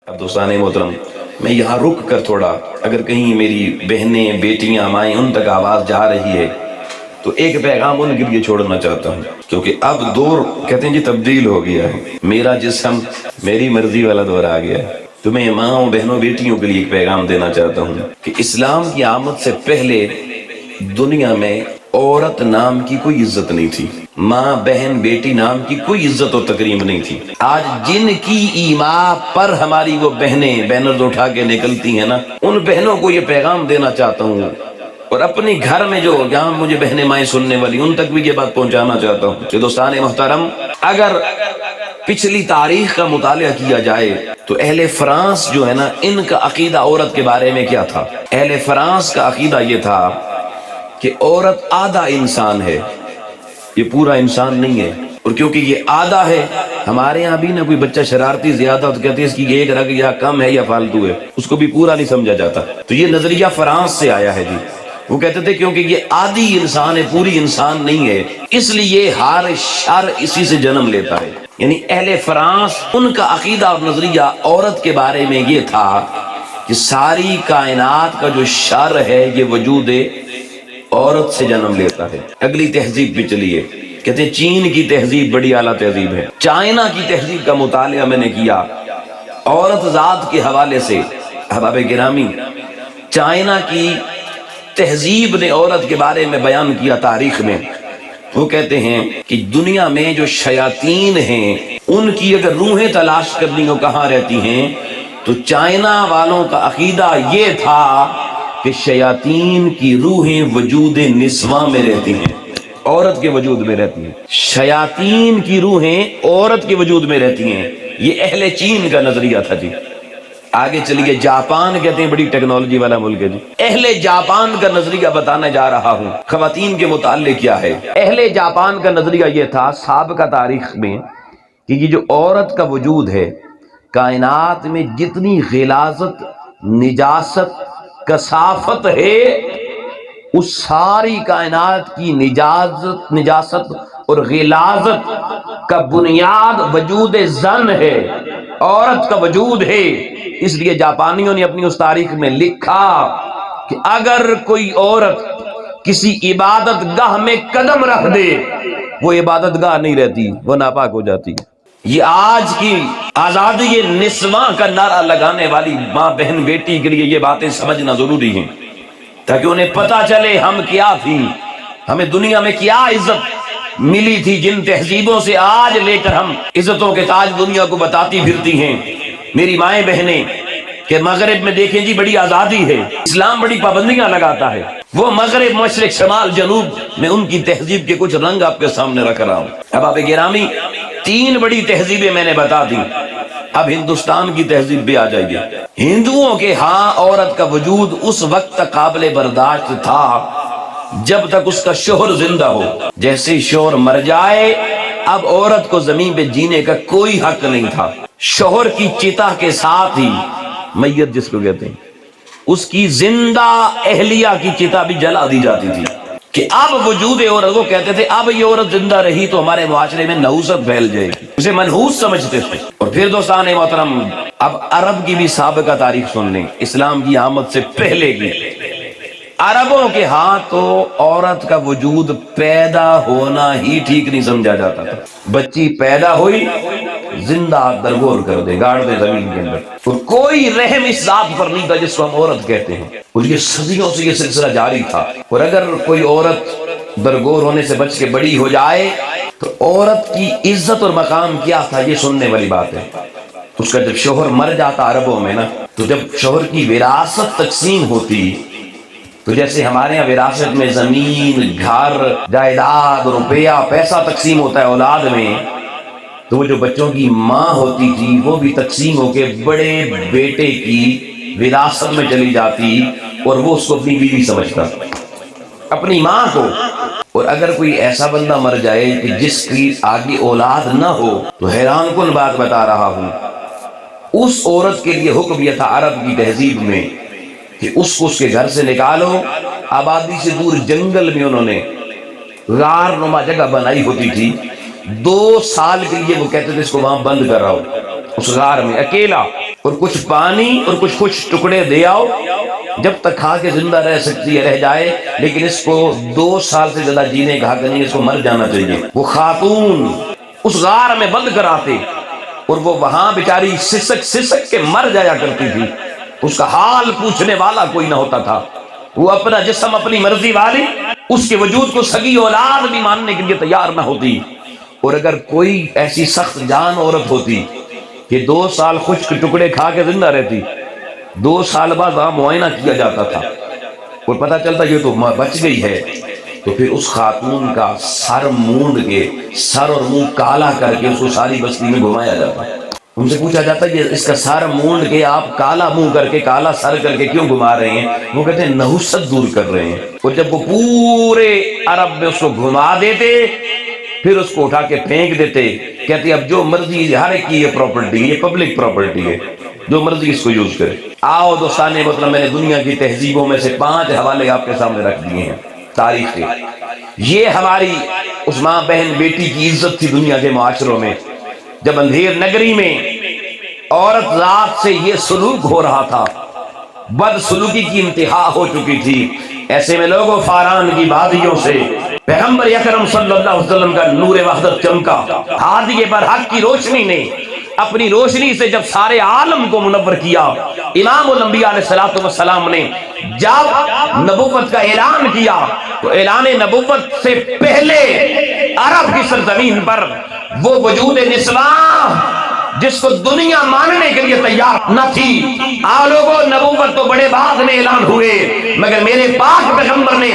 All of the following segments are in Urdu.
اب دوستان محترم، میں یہاں رک کر تھوڑا، اگر کہیں میری بہنیں بیٹیاں مائیں ان تک آواز جا رہی ہے تو ایک پیغام ان کے لیے چھوڑنا چاہتا ہوں، کیونکہ اب دور کہتے ہیں جی تبدیل ہو گیا ہے، میرا جسم میری مرضی والا دور آ گیا ہے۔ تو میں ماں بہنوں بیٹیوں کے لیے ایک پیغام دینا چاہتا ہوں کہ اسلام کی آمد سے پہلے دنیا میں عورت نام کی کوئی عزت نہیں تھی، ماں بہن بیٹی نام کی کوئی عزت و تکریم نہیں تھی۔ آج جن کی ایما پر ہماری وہ بہنیں بینرز اٹھا کے نکلتی ہیں نا، ان بہنوں کو یہ پیغام دینا چاہتا ہوں، اور اپنی گھر میں جو جہاں مجھے بہنیں مائیں سننے والی ان تک بھی یہ بات پہنچانا چاہتا ہوں کہ دوستان محترم، اگر پچھلی تاریخ کا مطالعہ کیا جائے تو اہل فرانس جو ہے نا، ان کا عقیدہ عورت کے بارے میں کیا تھا؟ اہل فرانس کا عقیدہ یہ تھا کہ عورت آدھا انسان ہے، یہ پورا انسان نہیں ہے، اور کیونکہ یہ آدھا ہے، ہمارے ہاں بھی نہ کوئی بچہ شرارتی زیادہ ہو تو کہتے ہیں اس کی ایک رگ یا کم ہے یا فالتو ہے، اس کو بھی پورا نہیں سمجھا جاتا۔ تو یہ نظریہ فرانس سے آیا ہے جی، وہ کہتے تھے کیونکہ یہ آدھی انسان ہے، پوری انسان نہیں ہے، اس لیے ہر شر اسی سے جنم لیتا ہے۔ یعنی اہل فرانس، ان کا عقیدہ اور نظریہ عورت کے بارے میں یہ تھا کہ ساری کائنات کا جو شر ہے یہ وجود عورت سے جنم لیتا ہے۔ اگلی تہذیب بھی چلیے، کہتے ہیں چین کی تہذیب بڑی اعلیٰ تہذیب ہے۔ چائنا کی تہذیب کا مطالعہ میں نے کیا عورت ذات کے حوالے سے، احباب گرامی، چائنا کی تہذیب نے عورت کے بارے میں بیان کیا تاریخ میں۔ وہ کہتے ہیں کہ دنیا میں جو شیاطین ہیں ان کی اگر روحیں تلاش کرنی ہو کہاں رہتی ہیں، تو چائنا والوں کا عقیدہ یہ تھا کہ شیاطین کی روحیں وجود نسواں میں رہتی ہیں، عورت کے وجود میں رہتی ہیں، شیاطین کی روحیں عورت کے وجود میں رہتی ہیں۔ یہ اہل چین کا نظریہ تھا جی۔ آگے چلیے، جاپان کہتے ہیں بڑی ٹیکنالوجی والا ملک ہے جی۔ اہل جاپان کا نظریہ بتانے جا رہا ہوں، خواتین کے متعلق کیا ہے۔ اہل جاپان کا نظریہ یہ تھا سابقہ تاریخ میں کہ یہ جو عورت کا وجود ہے، کائنات میں جتنی غلاظت، نجاست، کثافت ہے، اس ساری کائنات کی نجاست اور غلاظت کا بنیاد وجود زن ہے، عورت کا وجود ہے۔ اس لیے جاپانیوں نے اپنی اس تاریخ میں لکھا کہ اگر کوئی عورت کسی عبادت گاہ میں قدم رکھ دے، وہ عبادت گاہ نہیں رہتی، وہ ناپاک ہو جاتی۔ یہ آج کی آزادی نسواں کا نعرہ لگانے والی ماں بہن بیٹی کے لیے یہ باتیں سمجھنا ضروری ہیں، تاکہ انہیں پتا چلے ہم کیا تھی، ہمیں دنیا میں کیا عزت ملی تھی، جن تہذیبوں سے آج لے کر ہم عزتوں کے تاج دنیا کو بتاتی پھرتی ہیں۔ میری مائیں بہنیں کہ مغرب میں دیکھیں جی بڑی آزادی ہے، اسلام بڑی پابندیاں لگاتا ہے، وہ مغرب، مشرق، شمال، جنوب میں ان کی تہذیب کے کچھ رنگ آپ کے سامنے رکھ رہا ہوں۔ اب آپ گرامی، تین بڑی تہذیبیں میں نے بتا دی، اب ہندوستان کی تہذیب بھی آ جائے گی۔ ہندوؤں کے ہاں عورت کا وجود اس وقت تک قابل برداشت تھا جب تک اس کا شوہر زندہ ہو، جیسے شوہر مر جائے اب عورت کو زمین پہ جینے کا کوئی حق نہیں تھا۔ شوہر کی چتا کے ساتھ ہی میت جس کو کہتے ہیں، اس کی زندہ اہلیہ کی چتا بھی جلا دی جاتی تھی کہ اب وجود عورت، وہ کہتے تھے اب یہ عورت زندہ رہی تو ہمارے معاشرے میں نحوست پھیل جائے گی، اسے منحوس سمجھتے تھے۔ اور پھر دوستان محترم، اب عرب کی بھی سابقہ تاریخ سن لیں، اسلام کی آمد سے پہلے کی۔ عربوں کے ہاں تو عورت کا وجود پیدا ہونا ہی ٹھیک نہیں سمجھا جاتا تھا، بچی پیدا ہوئی زندہ درگور کر دے، گاڑ دے زمین کے اندر، اور کوئی رحم اس ذات پر نہیں تھا جس کو ہم عورت کہتے ہیں، اور یہ صدیوں سے یہ سلسلہ جاری تھا۔ اور اگر کوئی عورت درگور ہونے سے بچ کے بڑی ہو جائے تو عورت کی عزت اور مقام کیا تھا، یہ سننے والی بات ہے۔ اس کا جب شوہر مر جاتا عربوں میں نا، تو جب شوہر کی وراثت تقسیم ہوتی، تو جیسے ہمارے یہاں وراثت میں زمین، گھر، جائیداد، روپیہ، پیسہ تقسیم ہوتا ہے اولاد میں، تو وہ جو بچوں کی ماں ہوتی تھی وہ بھی تقسیم ہو کے بڑے بیٹے کی وراثت میں چلی جاتی، اور وہ اس کو اپنی بیوی سمجھتا، اپنی ماں کو۔ اور اگر کوئی ایسا بندہ مر جائے کہ جس کی آگے اولاد نہ ہو، تو حیران کن بات بتا رہا ہوں، اس عورت کے لیے حکم یہ تھا عرب کی تہذیب میں کہ اس کو اس کے گھر سے نکالو، آبادی سے دور جنگل میں انہوں نے غار نما جگہ بنائی ہوتی تھی، 2 سال کے لیے وہ کہتے تھے اس کو وہاں بند کر رہا ہو اس غار میں اکیلا، اور کچھ پانی اور کچھ ٹکڑے دے آؤ، جب تک کھا کے زندہ رہ سکتی ہے رہ جائے، لیکن اس کو 2 سال سے زیادہ جینے کا حق نہیں، اس کو مر جانا چاہیے۔ وہ خاتون اس غار میں بند کراتے اور وہ وہاں بیچاری سسک کے مر جایا کرتی تھی، اس کا حال پوچھنے والا کوئی نہ ہوتا تھا، وہ اپنا جسم اپنی مرضی والی، اس کے وجود کو سگی اولاد بھی ماننے کے لیے تیار نہ ہوتی۔ اور اگر کوئی ایسی سخت جان عورت ہوتی کہ 2 سال خشک ٹکڑے کھا کے زندہ رہتی، 2 سال بعد وہاں معائنہ کیا جاتا تھا اور پتہ چلتا یہ تو بچ گئی ہے، تو پھر اس خاتون کا سر مونڈ کے، سر اور منہ کالا کر کے اس کو ساری بستی میں گھمایا جاتا ہے۔ ان سے پوچھا جاتا ہے کہ اس کا سر مونڈ کے آپ کالا منہ کر کے کالا سر کر کے کیوں گھما رہے ہیں؟ وہ کہتے ہیں نحوست دور کر رہے ہیں۔ اور جب وہ پورے عرب میں اس کو گھما دیتے پھر اس کو اٹھا کے پھینک دیتے، کہتے اب جو مرضی، ہر ایک کی یہ پراپرٹی، یہ پبلک پراپرٹی ہے، جو مرضی اس کو یوز کرے۔ آؤ دوستان مطلب میں نے دنیا کی تہذیبوں میں سے 5 حوالے آپ کے سامنے رکھ دیے ہیں تاریخ کے۔ یہ ہماری اس ماں بہن بیٹی کی عزت تھی دنیا کے معاشروں میں۔ جب اندھیر نگری میں عورت ذات سے یہ سلوک ہو رہا تھا، بد سلوکی کی انتہا ہو چکی تھی، ایسے میں لوگوں فاران کی وادیوں سے پیغمبر اکرم صلی اللہ علیہ وسلم کا نور وحدت چمکا۔ ہادی پر حق کی روشنی نے اپنی روشنی سے جب سارے عالم کو منور کیا، امام الانبیاء علیہ السلام نے جب نبوت کا اعلان کیا تو اعلان نبوت سے پہلے عرب کی سرزمین پر وہ وجود نسواں جس کو دنیا ماننے کے لیے تیار نہ تھی، لوگوں نبوت تو بڑے بعد میں اعلان ہوئے، مگر میرے پاک پیغمبر نے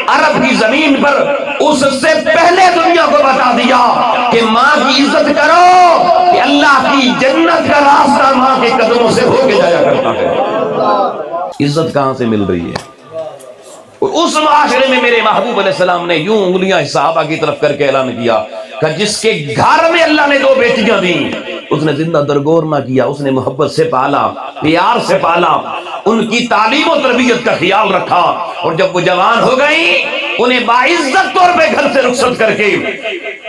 عرب کی زمین پر اس سے پہلے دنیا کو بتا دیا کہ ماں کی عزت کرو، کہ اللہ کی جنت کا راستہ ماں کے قدموں سے ہو کے جایا کرتا ہے۔ عزت کہاں سے مل رہی ہے؟ اور اس معاشرے میں میرے محبوب علیہ السلام نے یوں انگلیاں صحابہ کی طرف کر کے اعلان کیا کہ جس کے گھر میں اللہ نے 2 بیٹیاں دیں اس نے زندہ درگور نہ کیا، اس نے محبت سے پالا، پیار سے پالا، ان کی تعلیم و تربیت کا خیال رکھا، اور جب وہ جوان ہو گئی انہیں باعزت طور پہ گھر سے رخصت کر کے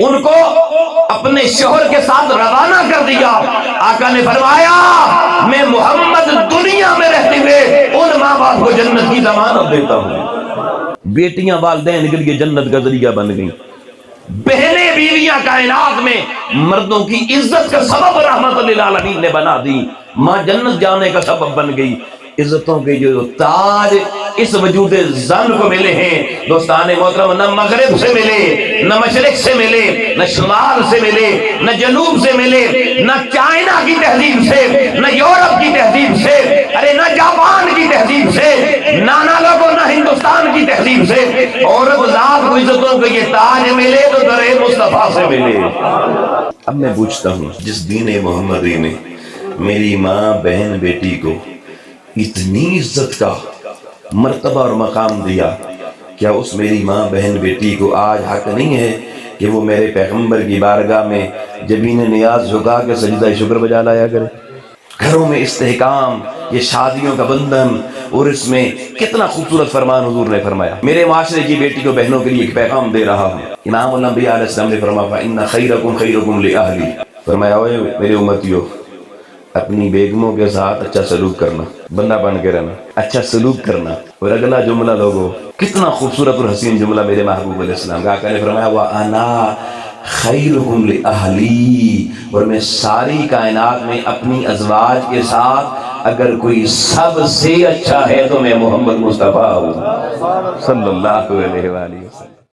ان کو اپنے شوہر کے ساتھ روانہ کر دیا۔ آقا نے فرمایا میں محمد دنیا میں رہتے ہوئے ان ماں باپ کو جنت کی ضمانت دیتا ہوں۔ بیٹیاں والدین کے لیے جنت کا ذریعہ بن گئی، بہنیں بیویاں کائنات میں مردوں کی عزت کا سبب رحمت للعالمین نے بنا دی، ماں جنت جانے کا سبب بن گئی۔ عزتوں کے جو تاج اس وجود زن کو ملے ہیں دوستان محترم، نہ مغرب سے ملے، نہ مشرق سے ملے، نہ شمال سے ملے، نہ جنوب سے ملے، نہ چائنا کی تہذیب سے، نہ یورپ کی تہذیب سے، ارے نہ جاپان کی تہذیب سے، نہ لوگوں نہ ہندوستان کی تہذیب سے، عورت ذات کو عزتوں کے یہ تاج ملے تو در مصطفیٰ سے ملے۔ اب میں پوچھتا ہوں جس دین محمدی نے میری ماں بہن بیٹی کو اتنی عزت کا مرتبہ اور مقام دیا، کیا اس میری ماں بہن بیٹی کو آج حق نہیں ہے کہ وہ میرے پیغمبر کی بارگاہ میں جبین نیاز جھکا کے سجدہ شکر بجا لایا کرے؟ گھروں میں استحکام، یہ شادیوں کا بندھن، اور اس میں کتنا خوبصورت فرمان حضور نے فرمایا۔ میرے معاشرے کی بیٹیوں بہنوں کے لیے ایک پیغام دے رہا ہوں۔ امام الانبیاء علیہ السلام نے فرمایا فَإِنَّ خَيْرَكُمْ خَيْرُكُمْ لِأَهْلِي، فرمایا اوے میرے امتیوں اپنی بیگموں کے ساتھ اچھا سلوک کرنا، بندہ بن کے رہنا، اچھا سلوک کرنا۔ اور اگلا جملہ لوگوں کتنا خوبصورت اور حسین جملہ میرے محبوب علیہ السلام کا، آقا نے فرمایا وَأَنَا خَيْرُهُمْ لِأَهْلِي، اور میں ساری کائنات میں اپنی ازواج کے ساتھ اگر کوئی سب سے اچھا ہے تو میں محمد مصطفیٰ ہوں صلی اللہ علیہ وآلہ وسلم۔